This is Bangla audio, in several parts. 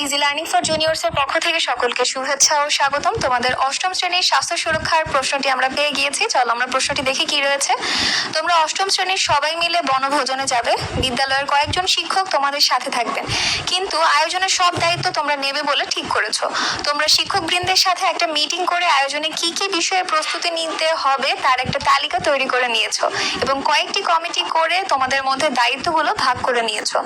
ইজি লার্নিং ফর জুনিয়র্স এর পক্ষ থেকে সকলকে শুভেচ্ছা ও স্বাগতম। তোমাদের অষ্টম শ্রেণীর স্বাস্থ্য সুরক্ষার প্রশ্নটি আমরা পেয়ে গিয়েছি। চলো আমরা প্রশ্নটি দেখি কি রয়েছে। তোমরা অষ্টম শ্রেণীর সবাই মিলে বনভোজনে যাবে। বিদ্যালয়ের কয়েকজন শিক্ষক তোমাদের সাথে থাকবেন, কিন্তু আয়োজনের সব দায়িত্ব তোমরা নেবে বলে ঠিক করেছো। তোমরা শিক্ষক বৃন্দের সাথে একটা মিটিং করে আয়োজনে কি কি বিষয়ে প্রস্তুতি নিতে হবে তার একটা তালিকা তৈরি করে নিয়েছো এবং কয়েকটি কমিটি করে তোমাদের মধ্যে দায়িত্বগুলো ভাগ করে নিয়েছো।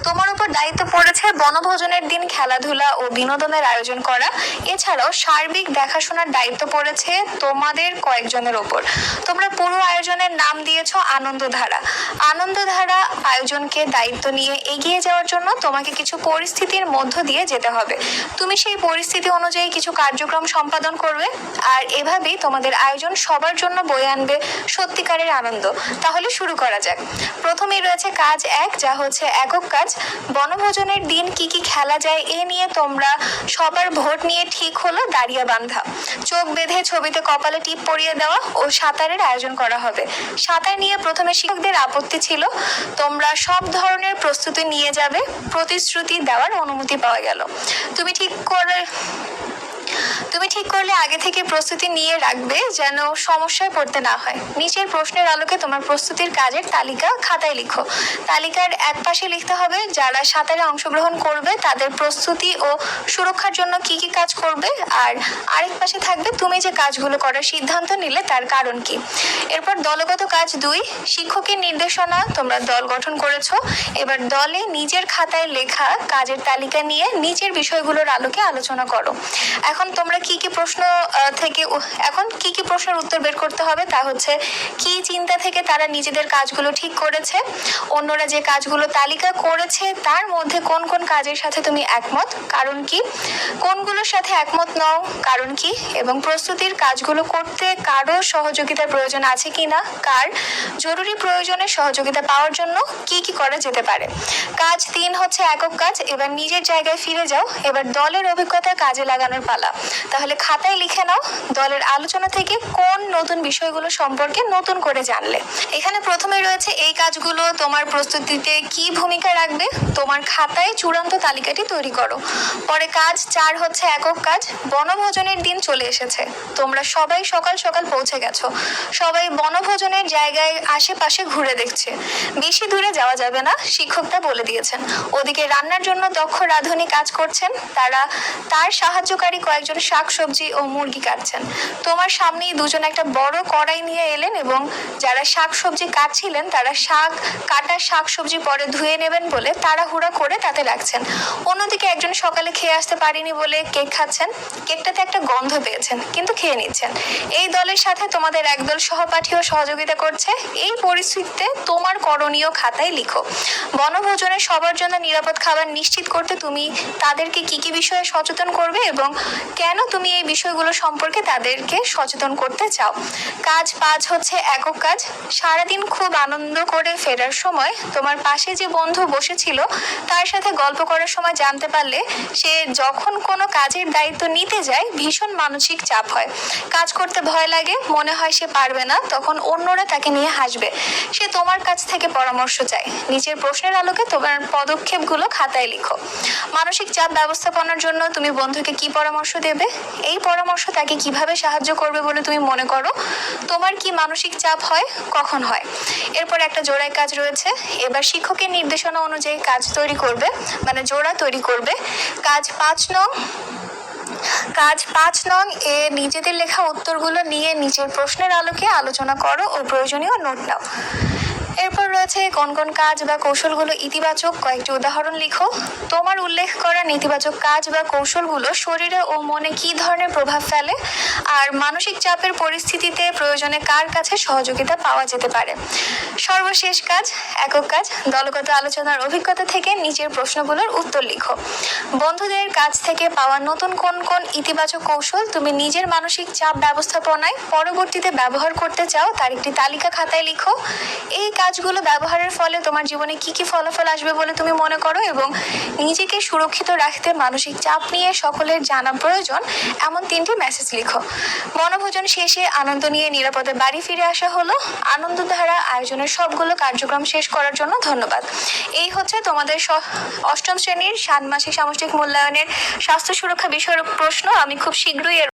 তোমার উপর দায়িত্ব পড়েছে বনভোজনের দিন খেলাধুলা ও বিনোদনের আয়োজন করা। এছাড়াও সার্বিক দেখাশোনার দায়িত্ব পড়েছে তোমাদের কয়েকজনের ওপর। তোমরা পুরো আয়োজনের নাম দিয়েছো আনন্দধারা। আনন্দধারা আয়োজনকে দায়িত্ব নিয়ে এগিয়ে যাওয়ার জন্য তোমাকে কিছু পরিস্থিতির মধ্য দিয়ে যেতে হবে। তুমি সেই পরিস্থিতি অনুযায়ী কিছু কার্যক্রম সম্পাদন করবে, আর এভাবেই তোমাদের আয়োজন সবার জন্য বয়ে আনবে সত্যিকারের আনন্দ। তাহলে শুরু করা যাক। প্রথমেই রয়েছে কাজ 1, যা হচ্ছে একক কাজ। বনভোজনের দিন কি কি খেলা যায় এ নিয়ে তোমরা সবার ভোট নিয়ে ঠিক হলো দাঁড়িয়ে বাঁধা, চোখ বেঁধে ছবিতে কপালে টিপ পরিয়ে দেওয়া ও সাঁতারের আয়োজন করা হবে। সাঁতার নিয়ে প্রথমে শিক্ষকদের আপত্তি ছিল। তোমরা সব ধরনের প্রস্তুতি নিয়ে যাবে, প্রতিশ্রুতি দেওয়ার অনুমতি পাওয়া গেল। তুমি ঠিক করলে আগে থেকে প্রস্তুতি নিয়ে রাখবে যেন সমস্যায় পড়তে না হয়। নিচের প্রশ্নের আলোকে তোমার প্রস্তুতির কাজের তালিকা খাতায় লিখো। তালিকার এক পাশে লিখতে হবে যারা সাঁতারে অংশগ্রহণ করবে তাদের প্রস্তুতি ও সুরক্ষার জন্য কি কি কাজ করবে, আর আরেক পাশে থাকবে তুমি যে কাজগুলো করার সিদ্ধান্ত নিলে তার কারণ কি। এরপর দলগত কাজ 2, শিক্ষকের নির্দেশনা তোমরা দল গঠন করেছো। এবার দলে নিজের খাতায় লেখা কাজের তালিকা নিয়ে নিচের বিষয়গুলোর আলোকে আলোচনা করো। এখন কি কি প্রশ্নের উত্তর বের করতে হবে তা হচ্ছে, কি চিন্তা থেকে তারা নিজেদের কাজগুলো ঠিক করেছে, অন্যরা যে কাজগুলো তালিকা করেছে তার মধ্যে কোন কোন কাজের সাথে তুমি একমত, কারণ কি, কোনগুলোর সাথে একমত নও, কারণ কি, এবং প্রস্তুতির কাজগুলো করতে কারো সহযোগিতার প্রয়োজন আছে কিনা, কার, জরুরি প্রয়োজনে সহযোগিতা পাওয়ার জন্য কি কি করা যেতে পারে। কাজ 3 হচ্ছে একক কাজ। এবার নিজের জায়গায় ফিরে যাও। এবার দলের অভিজ্ঞতা কাজে লাগানোর পালা। তাহলে খাতায় লিখে নাও দলের আলোচনা থেকে কোন নতুন বিষয়গুলো সম্পর্কে নতুন করে জানলে। এখানে প্রথমে রয়েছে এই কাজগুলো তোমার প্রস্তুতিতে কি ভূমিকা রাখবে। তোমার খাতায় চূড়ান্ত তালিকাটি তৈরি করো। পরে কাজ 4 হচ্ছে একক কাজ। বনভোজনের দিন চলে এসেছে। তোমরা সবাই সকাল সকাল পৌঁছে গেছো। সবাই বনভোজনের জায়গায় আশেপাশে ঘুরে দেখছে। বেশি দূরে যাওয়া যাবে না, শিক্ষকটা বলে দিয়েছেন। ওদিকে রান্নার জন্য দক্ষ রাঁধুনি কাজ করছেন। তার সাহায্যকারী কয়েকজন শাকসবজি ও মুরগি কাটছেন। তোমার সামনেই দুজন একটা বড় কড়াই নিয়ে এলেন এবং যারা শাকসবজি কাটছিলেন তারা শাকসবজি পরে ধুয়ে নেবেন বলে তাড়াহুড়া করে তাতে রাখছেন। অন্যদিকে একজন সকালে খেয়ে আসতে পারেনি বলে কেক খাচ্ছেন। কেকটাতে একটা গন্ধ পেয়েছেন কিন্তু খেয়ে নিচ্ছেন। এই দলের সাথে তোমাদের একদল সহপাঠীও সহযোগিতা করছে। এই পরিস্থিতিতে তোমার করণীয় খাতায় লিখো। বনভোজনে সবার জন্য নিরাপদ খাবার নিশ্চিত করতে তুমি তাদেরকে কি কি বিষয়ে সচেতন করবে এবং কেন তুমি এই বিষয়গুলো সম্পর্কে তাদেরকে সচেতন করতে চাও। কাজ 5 হচ্ছে একক কাজ। সারাদিন খুব আনন্দ করে ফেরার সময় তোমার পাশে যে বন্ধু বসেছিল তার সাথে গল্প করার সময় জানতে পারলে সে যখন কোনো কাজের দায়িত্ব নিতে যায় ভীষণ মানসিক চাপ হয়, কাজ করতে ভয় লাগে, মনে হয় সে পারবে না। তখন অন্যরা তাকে নিয়ে হাসবে। সে তোমার কাছ থেকে পরামর্শ চায়। নিচের প্রশ্নের আলোকে তোমার পদক্ষেপগুলো খাতায় লিখো। মানসিক চাপ ব্যবস্থাপনার জন্য তুমি বন্ধুকে কি পরামর্শ দেবে, এই পরামর্শ তাকে কিভাবে সাহায্য করবে বলে তুমি মনে করো, তোমার কি মানসিক চাপ হয়, কখন হয়। এরপর একটা জোড়ায় কাজ রয়েছে। এবার শিক্ষকের নির্দেশনা অনুযায়ী কাজ তৈরি করবে, মানে জোড়া তৈরি করবে। কাজ 5 নং এ নিজেদের লেখা উত্তরগুলো নিয়ে নিচের প্রশ্নের আলোকে আলোচনা করো ও প্রয়োজনীয় নোট নাও। এরপর রয়েছে কোন কোন কাজ বা কৌশলগুলো ইতিবাচক, কয়েকটি উদাহরণ লিখো। তোমার উল্লেখ করা নেতিবাচক কাজ বা কৌশলগুলো শরীরে ও মনে কি ধরনের প্রভাব ফেলে, আর মানসিক চাপের পরিস্থিতিতে প্রয়োজনে কার কাছে সহযোগিতা পাওয়া যেতে পারে। সর্বশেষ কাজ একক কাজ। দলগত আলোচনার অভিজ্ঞতা থেকে নিচের প্রশ্নগুলোর উত্তর লিখো। বন্ধুদের কাছ থেকে পাওয়া নতুন কোন কোন ইতিবাচক কৌশল তুমি নিজের মানসিক চাপ ব্যবস্থাপনায় পরবর্তীতে ব্যবহার করতে চাও তার একটি তালিকা খাতায় লিখো। এই কাজ কাজগুলো ব্যবহারের ফলে তোমার জীবনে কি কি ফলাফল আসবে বলে তুমি মনে করো, এবং নিজেকে সুরক্ষিত রাখতে মানসিক চাপ নিয়ে সকলের জানা প্রয়োজন এমন 3টি মেসেজ লিখো। বনভোজন শেষে আনন্দ নিয়ে নিরাপদে বাড়ি ফিরে আসা হলো। আনন্দধারা আয়োজনের সবগুলো কার্যক্রম শেষ করার জন্য ধন্যবাদ। এই হচ্ছে তোমাদের 8ম শ্রেণীর ষান্মাসিক সামষ্টিক মূল্যায়নের স্বাস্থ্য সুরক্ষা বিষয়ক প্রশ্ন। আমি খুব শীঘ্রই